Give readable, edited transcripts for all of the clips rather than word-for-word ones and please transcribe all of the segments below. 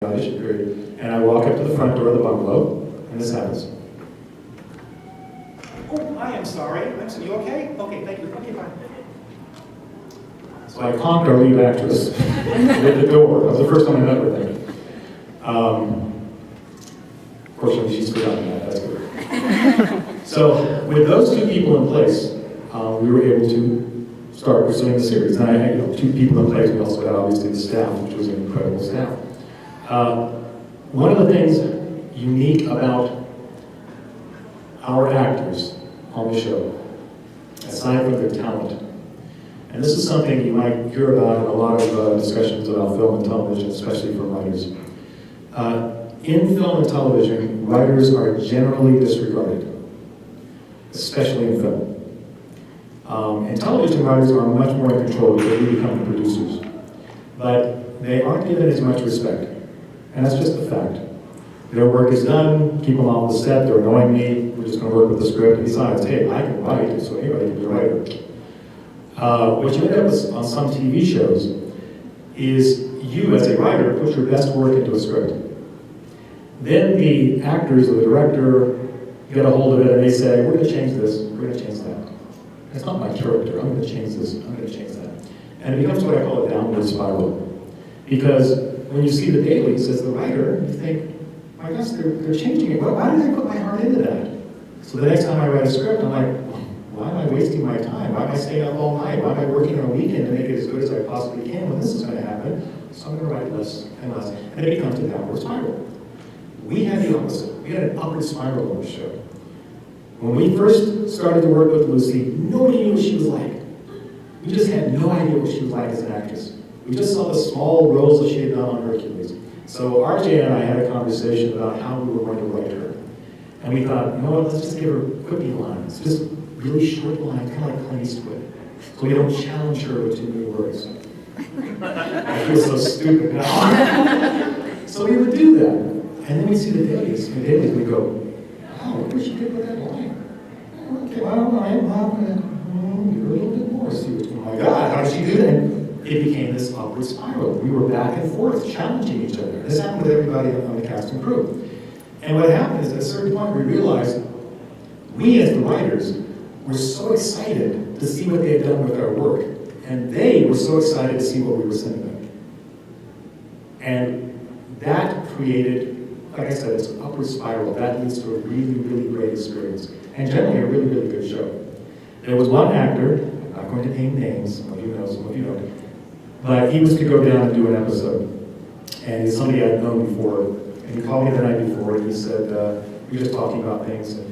audition period, and I walk up to the front door of the bungalow, and this happens. Oh, I am sorry. You okay? Okay, thank you. Okay, fine. So I conked our lead actress with the door. That was the first time I met with her. Fortunately, she's forgotten that. That's good. So with those two people in place, we were able to start pursuing the series. And I had two people in place. We also had obviously the staff, which was an incredible staff. One of the things unique about our actors on the show, aside from their talent, and this is something you might hear about in a lot of discussions about film and television, especially from writers. In film and television, writers are generally disregarded, especially in film. And television writers are much more in control because we become the producers. But they aren't given as much respect. And that's just a fact. Their work is done, keep them off the set, they're annoying me, we're just going to work with the script. And besides, hey, I can write, so anybody can be a writer. What you end up with on some TV shows is you, as a writer, put your best work into a script. Then the actors or the director get a hold of it and they say, we're going to change this, we're going to change that. It's not my character, I'm going to change this, I'm going to change that. And it becomes what I call a downward spiral. Because when you see the dailies as the writer, you think, my gosh, they're changing it. Why did I put my heart into that? So the next time I write a script, I'm like, why am I wasting my time? Why am I staying up all night? Why am I working on a weekend to make it as good as I possibly can when this is going to happen? So I'm going to write less and less. And it becomes a downward spiral. We had the opposite. We had an upward spiral on the show. When we first started to work with Lucy, nobody knew what she was like. We just had no idea what she was like as an actress. We just saw the small roles that she had done on Hercules. So RJ and I had a conversation about how we were going to write her. And we thought, you know what, let's just give her quippy lines, just really short lines, kind of like Clint Eastwood. So we don't challenge her with too many words. I feel so stupid now. So we would do that. And then we'd see the dailies. And the dailies would go, wow, look what she did with that line. Okay, well, you're a little bit more. See, oh my God, how did she do that? It became this upward spiral. We were back and forth, challenging each other. This happened with everybody on the cast and crew. And what happened is, at a certain point, we realized we, as the writers, were so excited to see what they had done with our work, and they were so excited to see what we were sending them. And that created, like I said, it's an upward spiral. That leads to a really, really great experience, and generally a really, really good show. There was one actor, I'm not going to name names, some of you know, some of you don't, but he was to go down and do an episode. And he's somebody I'd known before. And he called me the night before and he said, we were just talking about things. And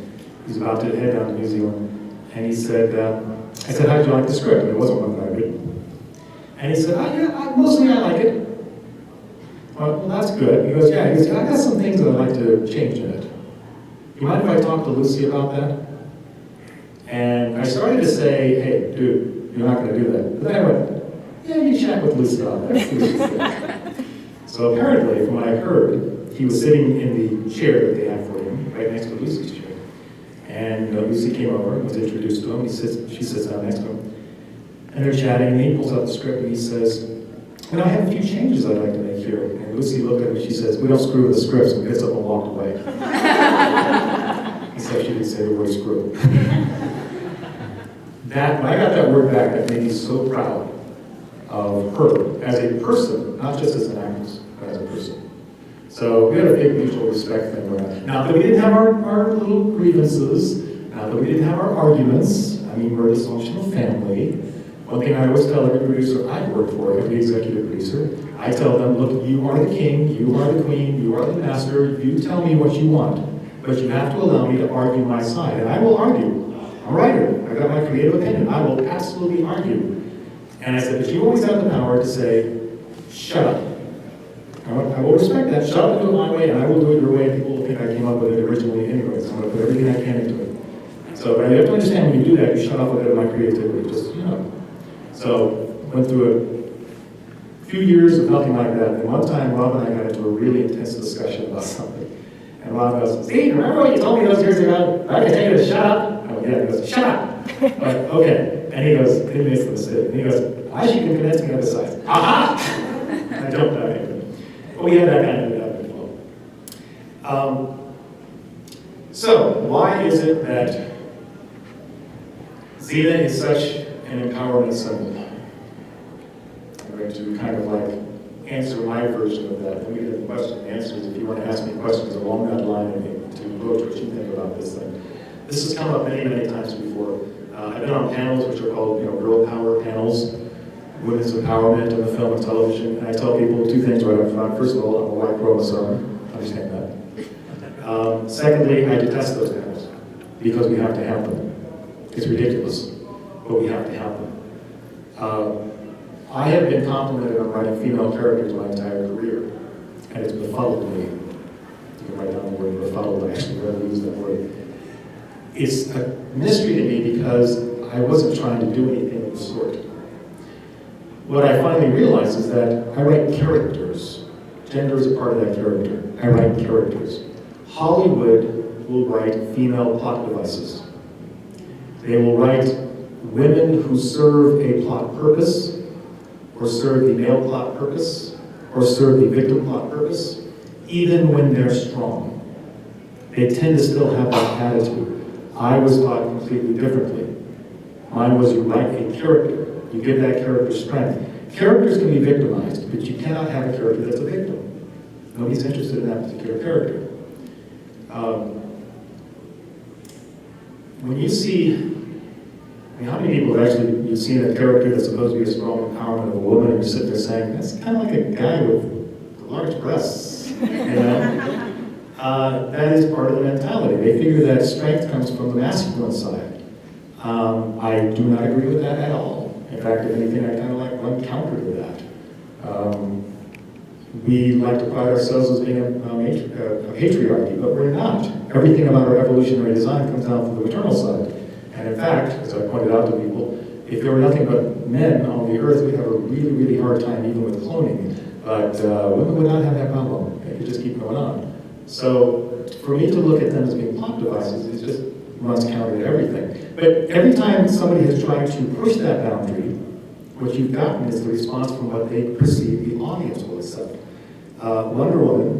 he's about to head down to New Zealand. And he said, I said, how did you like the script? And it wasn't one that I'd written. And he said, mostly I like it. Well, that's good. He goes, yeah, I got some things that I'd like to change in it. You mind if I talk to Lucy about that? And I started to say, hey, dude, you're not going to do that. But then I went, yeah, you chat with Lucy about that. So apparently, from what I heard, he was sitting in the chair that they had for him, right next to Lucy's chair. And Lucy came over and was introduced to him. She sits down next to him. And they're chatting, and he pulls out the script and he says, well, I have a few changes I'd like to make here. And Lucy looked at him and she says, we don't screw with the scripts, and gets up and walked away. Except she didn't say the word screw. When I got that word back, that made me so proud of her as a person, not just as an actress, but as a person. So we had a big mutual respect thing going on. Not that we didn't have our little grievances, not that we didn't have our arguments. I mean, we're a dysfunctional family. One thing I always tell every producer I work for, every executive producer, I tell them, look, you are the king, you are the queen, you are the master, you tell me what you want, but you have to allow me to argue my side, and I will argue. I'm a writer, I got my creative opinion, I will absolutely argue. And I said, but you always have the power to say, shut up. I will respect that, shut up and do it my way, and I will do it your way, and people will think I came up with it originally anyways. I'm going to put everything I can into it. So but you have to understand when you do that, you shut off a bit of my creativity, just, So, went through a few years of nothing like that, and one time Rob and I got into a really intense discussion about something. And Rob goes, Steve, remember what you told me those years ago? I can tell you to shut up. Oh yeah, he goes, shut up. Like, okay. And he goes, he makes the mistake. And he goes, why is she convincing me of the size? Aha! I jumped out here. But we had that kind of So, why is it that Xena is such an empowerment symbol? I'm going to kind of like answer my version of that. Then we get the question and answers. If you want to ask me questions along that line and to vote what you think about this thing. This has come up many, many times before. I've been on panels which are called, girl power panels, women's empowerment in the film and television. And I tell people two things right up front. First of all, I'm a white chromosome. Understand that. Secondly, I detest those panels because we have to have them. It's ridiculous, but we have to have them. I have been complimented on writing female characters my entire career, and it's befuddled me. You can write down the word befuddled, I actually rather use that word. It's a mystery to me because I wasn't trying to do anything of the sort. What I finally realized is that I write characters. Gender is a part of that character. I write characters. Hollywood will write female plot devices. They will write women who serve a plot purpose, or serve the male plot purpose, or serve the victim plot purpose, even when they're strong. They tend to still have that attitude. I was taught completely differently. Mine was you write a character, you give that character strength. Characters can be victimized, but you cannot have a character that's a victim. Nobody's interested in that particular character. When you see, how many people have actually, you've seen a character that's supposed to be a strong empowerment of a woman, and you sit there saying, that's kind of like a guy with large breasts, that is part of the mentality. They figure that strength comes from the masculine side. I do not agree with that at all. In fact, if anything, I kind of like run counter to that. We like to pride ourselves as being a patriarchy, but we're not. Everything about our evolutionary design comes down from the maternal side. And in fact, as I pointed out to people, if there were nothing but men on the earth, we'd have a really, really hard time even with cloning. But women would not have that problem. They could just keep going on. So for me to look at them as being plot devices, it just runs counter to everything. But every time somebody has tried to push that boundary, what you've gotten is the response from what they perceive the audience will accept. Wonder Woman,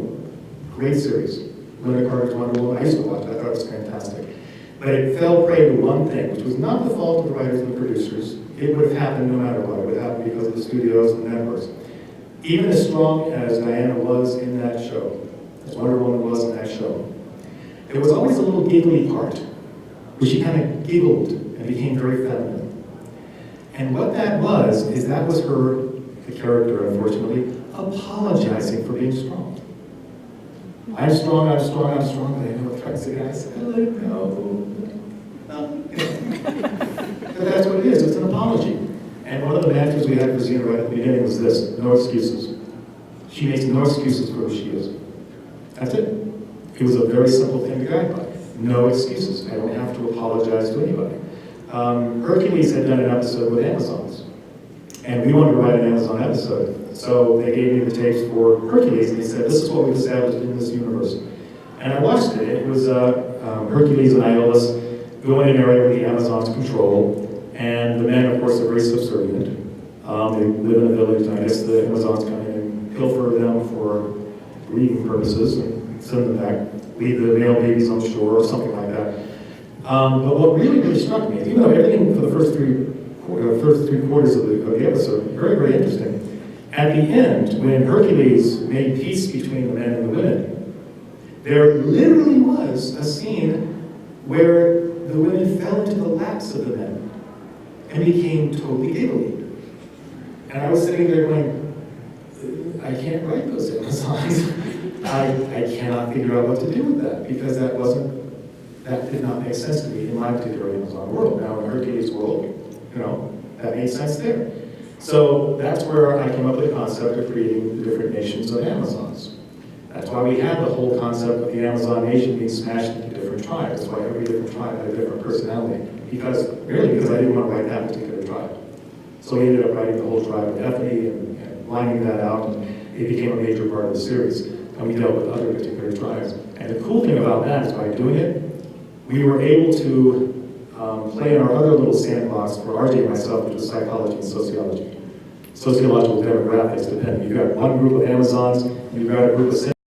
great series. Linda Carter's Wonder Woman, I used to watch it, I thought it was fantastic. But it fell prey to one thing, which was not the fault of the writers and the producers. It would have happened no matter what. It would have happened because of the studios and the networks. Even as strong as Diana was in that show, as Wonder Woman was in that show, there was always a little giggly part, where she kind of giggled and became very feminine. And what that was, is that was her, the character unfortunately, apologizing for being strong. I'm strong, I'm strong, I'm strong, but I know what threats the guys. No. But that's what it is, it's an apology. And one of the mantras we had for Xena right at the beginning was this: no excuses. She makes no excuses for who she is. That's it. It was a very simple thing to guide by. No excuses. I don't have to apologize to anybody. Hercules had done an episode with Amazons, and we wanted to write an Amazon episode. So they gave me the tapes for Hercules, and they said, this is what we've established in this universe. And I watched it. It was Hercules and Iolaus go in an area where the Amazons control, and the men, of course, are very subservient. They live in a village, and I guess the Amazons come in and pilfer them for breeding purposes, and send them back, leave the male babies on shore, or something like that. But what really, really struck me, even though everything for the first three quarters of the episode, very, very interesting, at the end, when Hercules made peace between the men and the women, there literally was a scene where the women fell into the laps of the men and became totally giggly. And I was sitting there going, I can't write those Amazons. I cannot figure out what to do with that, because that did not make sense to me in my particular Amazon world. Now in Hercules' world, that made sense there. So that's where I came up with the concept of creating the different nations of Amazons. That's why we had the whole concept of the Amazon nation being smashed into different tribes. That's why every different tribe had a different personality. Merely because I didn't want to write that particular tribe. So we ended up writing the whole tribe of Ethne and lining that out, and it became a major part of the series. And we dealt with other particular tribes. And the cool thing about that is by doing it, we were able to play in our other little sandbox for RJ and myself, which was psychology and sociology. Sociological demographics, depending. You've got one group of Amazons, you've got a group of